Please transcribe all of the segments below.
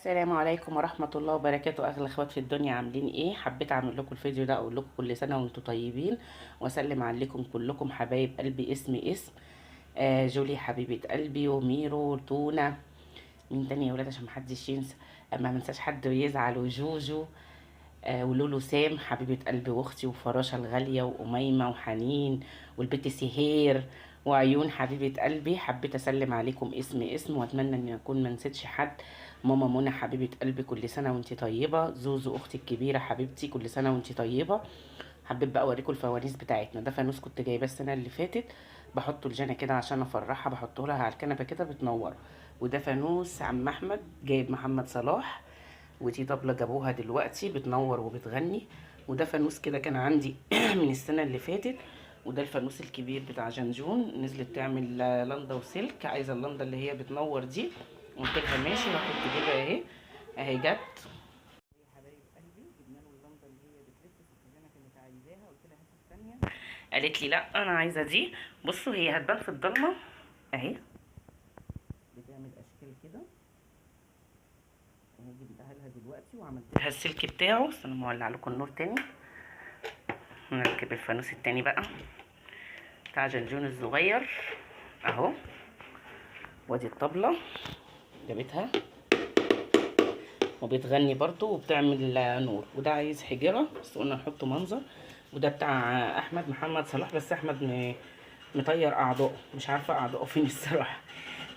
السلام عليكم ورحمة الله وبركاته. أغلى اخوات في الدنيا، عاملين ايه؟ حبيت اعمل لكم الفيديو ده اقول لكم كل سنة وانتم طيبين واسلم عليكم كلكم حبايب قلبي. اسم جولي حبيبة قلبي، وميرو وتونة. مين تاني يا ولاد عشان محدش ينسى؟ اما منساش حد ويزعل. وجوجو ولولو سام حبيبة قلبي واختي، وفراشة الغالية، وأميمة وحنين، والبت سهير، وعيون حبيبة قلبي. حبيت اسلم عليكم اسم واتمنى اني اكون منسيتش حد. ماما منى حبيبة قلبي كل سنة وانتي طيبة. زوزو اختي الكبيرة حبيبتي كل سنة وانتي طيبة. حبيت بقى اوريكم الفوانيس بتاعتنا. ده فانوس كنت جايباه السنة اللي فاتت، بحطه لجانا كده عشان افرحها، بحطه لها على الكنبة كده بتنور. وده فانوس عم احمد جايب محمد صلاح، ودي طبلة جابوها دلوقتي بتنور وبتغني. وده فانوس كده كان عندي من السنة اللي فاتت. وده الفانوس الكبير بتاع جنجون، نزلت تعمل لندا وسلك، عايزة اللندا اللي هي بتنور دي. قلت لها ماشي، راحت تجيبها اهي. اهي جت يا حبايب قلبي، جبنا له اللندا اللي هي بتلف. سوزانا كانت عايزاها، قلت لها هاتي الثانية، قالت لي لا انا عايزة دي. بصوا هي هتبان في الضلمة اهي، بتعمل اشكال كده. اهي جبتها لها دلوقتي وعملت لها السلك بتاعه. استنى مولع لكم النور تاني، نركب الفانوس التاني بقى بتاع جنجون الصغير اهو. وادي الطبلة جابتها وبتغني برضو وبتعمل نور. وده عايز حجرة بس قلنا نحطه منظر. وده بتاع احمد محمد صلاح، بس احمد مطير اعضائه، مش عارفه اعضائه فين الصراحه.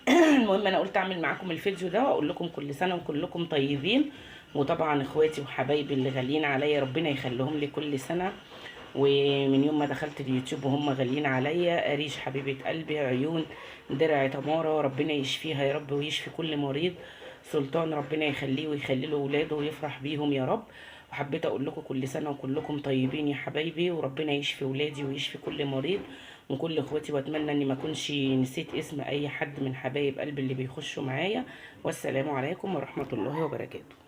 المهم انا قلت اعمل معاكم الفيديو ده واقول لكم كل سنه وكلكم طيبين. وطبعا اخواتي وحبايبي اللي غاليين عليا ربنا يخليهم لي كل سنه. ومن يوم ما دخلت اليوتيوب وهم غاليين عليا، اريج حبيبه قلبي، عيون، درع تمارة، ربنا يشفيها يا رب ويشفي كل مريض. سلطان ربنا يخليه ويخلي له ولاده ويفرح بيهم يا رب. وحبيت اقول لكم كل سنه وكلكم طيبين يا حبايبي، وربنا يشفي ولادي ويشفي كل مريض وكل اخواتي. واتمنى اني ما اكونش نسيت اسم اي حد من حبايب قلبي اللي بيخشوا معايا. والسلام عليكم ورحمه الله وبركاته.